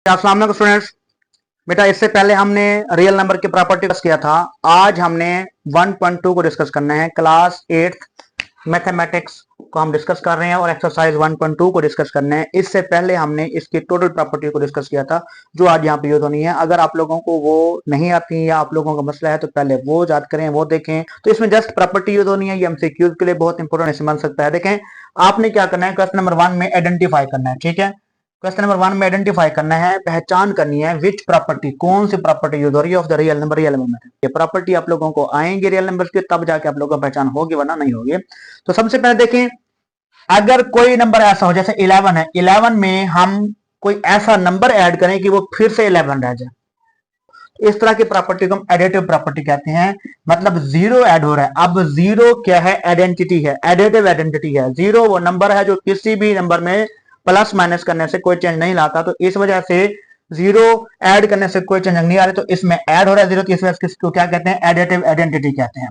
अस्सलाम वालेकुम स्टूडेंट्स। बेटा इससे पहले हमने रियल नंबर की प्रॉपर्टी डिस्कस किया था। आज हमने 1.2 को डिस्कस करना है। क्लास 8 मैथमेटिक्स को हम डिस्कस कर रहे हैं और एक्सरसाइज 1.2 को डिस्कस करना है। इससे पहले हमने इसकी टोटल प्रॉपर्टी को डिस्कस किया था जो आज यहाँ पे यूज होनी है। अगर आप लोगों को वो नहीं आती या आप लोगों का मसला है तो पहले वो याद करें, वो देखें। तो इसमें जस्ट प्रॉपर्टी यूज होनी है। ये एमसीक्यूज के लिए बहुत इंपॉर्टेंट बन सकता है। देखें आपने क्या करना है, क्वेश्चन नंबर 1 में आइडेंटिफाई करना है। ठीक है, क्वेश्चन नंबर 1 में आइडेंटिफाई करना है, पहचान करनी है विच प्रॉपर्टी, कौन सी प्रॉपर्टी यूज हो रही है of the real number. Real number में ये प्रॉपर्टी आप लोगों को आएंगे रियल नंबर के, तब जाके आप लोगों को पहचान होगी, वरना नहीं होगी। तो सबसे पहले देखें, अगर कोई नंबर ऐसा हो जैसे 11 है, 11 में हम कोई ऐसा नंबर ऐड करें कि वो फिर से 11 रह जाए, इस तरह की प्रॉपर्टी को हम एडिटिव प्रॉपर्टी कहते हैं। मतलब जीरो ऐड हो रहा है। अब जीरो क्या है? आइडेंटिटी है, एडिटिव आइडेंटिटी है। जीरो वो नंबर है जो किसी भी नंबर में प्लस माइनस करने से कोई चेंज नहीं लाता। तो इस वजह से जीरो ऐड करने से कोई चेंज नहीं आ रही, तो इसमें ऐड हो रहा है जीरो, तो इस वजह से इसको क्या कहते हैं? एडिटिव आइडेंटिटी कहते हैं।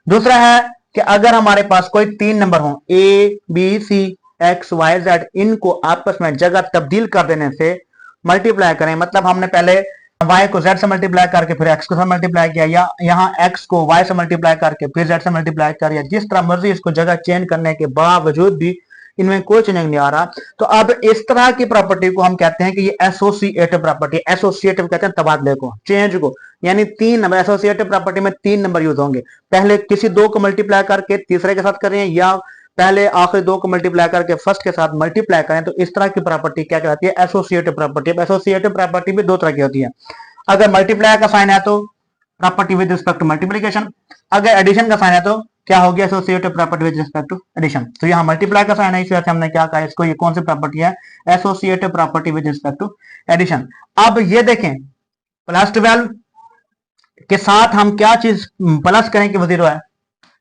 दूसरा है कि अगर हमारे पास कोई 3 नंबर हो, A B C X Y Z, इनको आपस में जगह तब्दील कर देने से मल्टीप्लाई करें, मतलब हमने पहले y को z से मल्टीप्लाई करके फिर x को से मल्टीप्लाई किया, या यहाँ x को y से मल्टीप्लाई करके फिर z से मल्टीप्लाई किया, जिस तरह मर्जी इसको जगह चेंज करने के बावजूद भी इनमें कोई चेंज नहीं आ रहा। तो अब इस तरह की प्रॉपर्टी को हम कहते हैं कि ये एसोसिएटिव प्रॉपर्टी। एसोसिएटिव कहते हैं तबादले को, चेंज को, यानी 3 नंबर। एसोसिएटिव प्रॉपर्टी में 3 नंबर यूज होंगे। पहले किसी 2 को मल्टीप्लाई करके तीसरे के साथ करें, या पहले आखिरी 2 को मल्टीप्लाई करके फर्स्ट के साथ मल्टीप्लाई करें, तो इस तरह की प्रॉपर्टी क्या कहलाती है? Associative property. एसोसिएटिव प्रॉपर्टी भी 2 तरह की होती है। अगर मल्टीप्लाई का साइन है तो property with respect to multiplication, अगर एडिशन का साइन है तो क्या होगी? Associative property with respect to addition. तो यहाँ मल्टीप्लाई का साइन है, इस वजह से हमने क्या कहा इसको, ये कौन सी प्रॉपर्टी है? Associative property with respect to addition. अब ये देखें, प्लस 12 के साथ हम क्या चीज प्लस करें कि वो 0 है,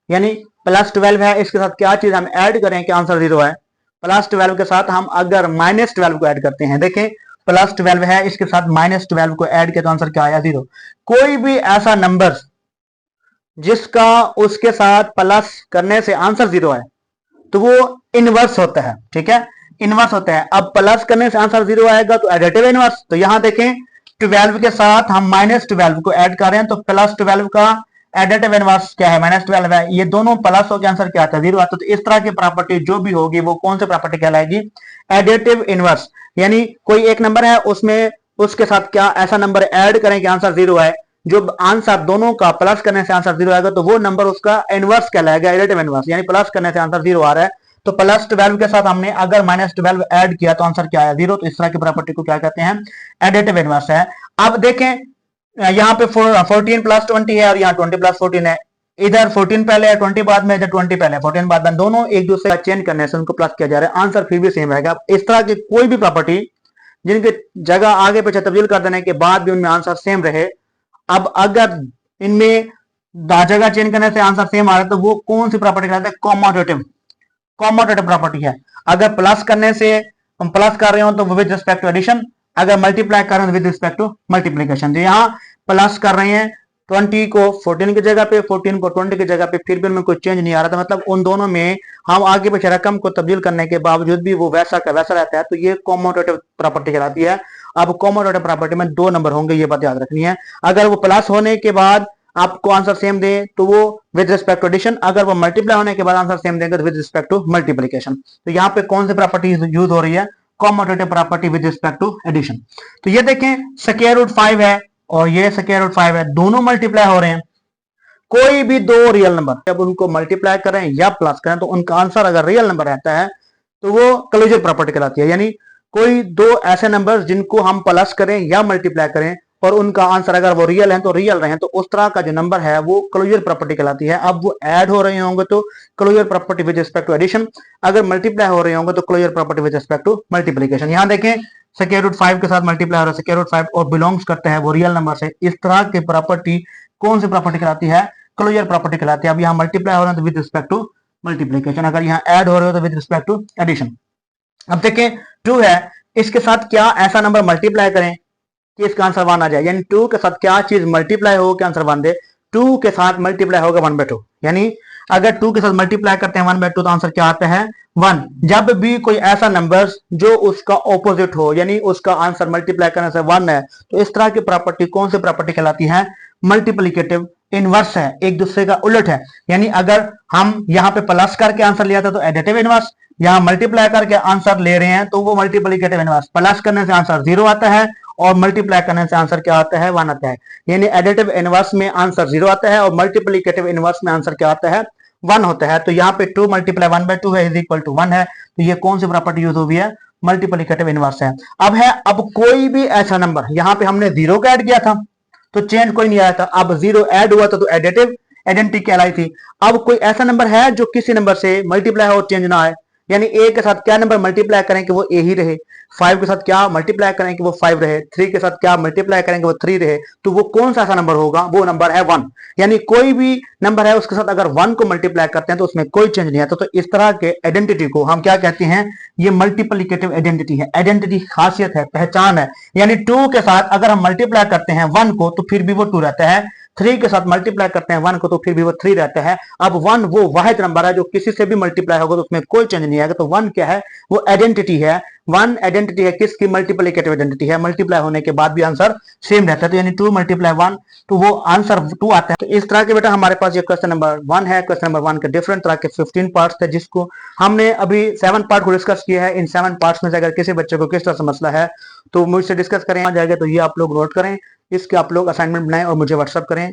यानी प्लस 12 है, इसके साथ क्या चीज हम ऐड करें कि आंसर 0 है। प्लस 12 के साथ हम अगर माइनस 12 को ऐड करते हैं, देखें प्लस 12 है, इसके साथ माइनस 12 को ऐड किया तो आंसर क्या आया? 0। कोई भी ऐसा नंबर जिसका उसके साथ प्लस करने से आंसर 0 है तो वो इनवर्स होता है। ठीक है, इनवर्स होता है। अब प्लस करने से आंसर 0 आएगा तो एडिटिव इनवर्स। तो यहां देखें 12 के साथ हम माइनस 12 को ऐड कर रहे हैं, तो प्लस 12 का एडिटिव इनवर्स क्या है? माइनस 12 है। ये दोनों प्लस हो के आंसर क्या आता है? 0 आता है। तो इस तरह की प्रॉपर्टी जो भी होगी वो कौन सी प्रॉपर्टी कहलाएगी? Additive inverse. यानी कोई एक नंबर है, उसमें उसके साथ क्या ऐसा नंबर ऐड करें कि आंसर 0 है, जो आंसर दोनों का प्लस करने से आंसर 0 आएगा, तो वो नंबर उसका इनवर्स कहलाएगा, एडिटिव इनवर्स। यानी प्लस करने से आंसर 0 आ रहा है, तो प्लस 12 के साथ हमने अगर माइनस 12 ऐड किया तो आंसर क्या आया? 0। तो इस तरह की प्रॉपर्टी को क्या कहते हैं? एडिटिव इनवर्स है। अब देखें यहाँ पे 14 प्लस 20 है और यहाँ 20 प्लस 14 है। इधर 14 पहले है 20 बाद में, इधर 20 पहले 14 बाद में, दोनों एक दूसरे का चेंज करने से उनको प्लस किया जा रहा है, आंसर फिर भी सेम रहेगा। इस तरह की कोई भी प्रॉपर्टी जिनके जगह आगे पीछे तब्दील कर देने के बाद भी उनमें आंसर सेम रहे, अब अगर इनमें जगह चेंज करने से आंसर सेम आ रहा है तो वो कौन सी प्रॉपर्टी कहलाता है? कॉमोटेटिव। कॉमोटेटिव प्रॉपर्टी है। अगर प्लस करने से हम प्लस कर रहे हो तो विद रिस्पेक्ट टू एडिशन, अगर मल्टीप्लाई कर रहे हैं विद रिस्पेक्ट टू मल्टीप्लीकेशन। तो यहाँ प्लस कर रहे हैं 20 को 14 की जगह पे, 14 को 20 की जगह पे, फिर भी उनमें कोई चेंज नहीं आ रहा था। मतलब उन दोनों में हम आगे पीछे रकम को तब्दील करने के बावजूद भी वो वैसा का वैसा रहता है, तो ये कॉमोटेटिव प्रॉपर्टी कहलाती है। अब कॉमोटेटिव प्रॉपर्टी में 2 नंबर होंगे, ये बात याद रखनी है। अगर वो प्लस होने के बाद आपको आंसर सेम दे तो वो विद रिस्पेक्ट टू एडिशन, अगर वो मल्टीप्लाई होने के बाद आंसर सेम देंगे तो विद रिस्पेक्ट टू मल्टीप्लीकेशन। तो यहाँ पे कौन सी प्रॉपर्टी यूज हो रही है? Commutative property with respect to addition. तो ये देखें स्क्वायर रूट 5 है और ये स्क्वायर रूट 5 है, दोनों मल्टीप्लाई हो रहे हैं। कोई भी 2 रियल नंबर जब उनको मल्टीप्लाई करें या प्लस करें तो उनका आंसर अगर रियल नंबर रहता है तो वो क्लोजर प्रॉपर्टी कहलाती है। यानी कोई 2 ऐसे नंबर जिनको हम प्लस करें या मल्टीप्लाई करें और उनका आंसर अगर वो रियल है तो रियल रहे, तो उस तरह का जो नंबर है वो क्लोजर प्रॉपर्टी कहलाती है। अब वो ऐड हो रहे होंगे तो closure property with respect to addition, अगर मल्टीप्लाई हो रहे होंगे तो closure property with respect to multiplication. यहाँ देखें स्क्वायर रूट 5 के साथ मल्टीप्लाई हो रहा है स्क्वायर रूट 5 और बिलोंग्स करता है वो रियल नंबर से। इस तरह की प्रॉपर्टी कौन सी प्रॉपर्टी कहलाती है? क्लोजर प्रॉपर्टी कहलाती है। अब यहाँ मल्टीप्लाई हो रहे हैं तो विद रिस्पेक्ट टू मल्टीप्लीकेशन, अगर यहाँ ऐड हो रहे हो तो विद रिस्पेक्ट टू एडिशन। अब देखें 2 है, इसके साथ क्या ऐसा नंबर मल्टीप्लाई करें कि इसका आंसर 1 आ जाए, यानी 2 के साथ क्या चीज मल्टीप्लाई हो कि आंसर 1 दे? 2 के साथ मल्टीप्लाई होगा 1/2, यानी अगर 2 के साथ मल्टीप्लाई करते हैं 1/2 तो आंसर क्या आता है 1। जब भी कोई ऐसा नंबर जो उसका ऑपोजिट हो, यानी उसका आंसर मल्टीप्लाई करने से 1 है, तो इस तरह की प्रॉपर्टी कौन सी प्रॉपर्टी कहलाती है, मल्टीप्लिकेटिव इनवर्स है, एक दूसरे का उलट है। यानी अगर हम यहाँ पे प्लस करके आंसर लिया था तो एडिटिव इनवर्स, यहाँ मल्टीप्लाई करके आंसर ले रहे हैं तो वो मल्टीप्लिकेटिव इनवर्स। प्लस करने से आंसर 0 आता है और मल्टीप्लाई करने से आंसर क्या आता है 1 आता है। यानी एडिटिव इनवर्स में आंसर 0 आता है और मल्टीप्लिकेटिव इनवर्स में आंसर क्या आता है 1 होता है। तो यहाँ पे 2 मल्टीप्लाई 1/2 है इज इक्वल टू 1 है। तो ये कौन सी प्रॉपर्टी यूज हुई है, मल्टीप्लिकेटिव इनवर्स है। अब कोई भी ऐसा नंबर, यहाँ पे हमने 0 का ऐड किया था तो चेंज कोई नहीं आया था, अब 0 ऐड हुआ था तो एडिटिव आइडेंटिटी कहलाई थी। अब कोई ऐसा नंबर है जो किसी नंबर से मल्टीप्लाई हो और चेंज ना आए, यानी ए के साथ क्या नंबर मल्टीप्लाई करें कि वो ए ही रहे, 5 के साथ क्या मल्टीप्लाई करें कि वो 5 रहे, 3 के साथ क्या मल्टीप्लाई करें कि वो 3 रहे, तो वो कौन सा ऐसा नंबर होगा, वो नंबर है 1। यानी कोई भी नंबर है उसके साथ अगर 1 को मल्टीप्लाई करते हैं तो उसमें कोई चेंज नहीं आता। तो इस तरह के आइडेंटिटी को हम क्या कहते हैं, ये मल्टीप्लिकेटिव आइडेंटिटी है। आइडेंटिटी खासियत है, पहचान है। यानी 2 के साथ अगर हम मल्टीप्लाई करते हैं 1 को तो फिर भी वो 2 रहता है, 3 के साथ मल्टीप्लाई करते हैं 1 को तो फिर भी वो 3 रहता है। अब 1 वो वाहिद नंबर है जो किसी से भी मल्टीप्लाई होगा तो उसमें कोई चेंज नहीं आएगा। तो 1 क्या है, वो आइडेंटिटी है। 1 आइडेंटिटी है किसकी, मल्टीप्लिकेटिव आइडेंटिटी है। मल्टीप्लाई होने के बाद भी आंसर सेम रहता है। तो यानी 2 मल्टीप्लाई 1 तो वो आंसर 2 आता है। तो इस तरह के बेटा हमारे पास ये क्वेश्चन नंबर 1 है। क्वेश्चन नंबर 1 के डिफरेंट तरह के 15 पार्ट्स थे जिसको हमने अभी 7 पार्ट को डिस्कस किया है। इन 7 पार्ट्स में से अगर किसी बच्चे को किस तरह से मसला है तो मुझसे डिस्कस करें आ जाएगा, तो ये आप लोग नोट करें, इसके आप लोग असाइनमेंट बनाएं और मुझे व्हाट्सअप करें।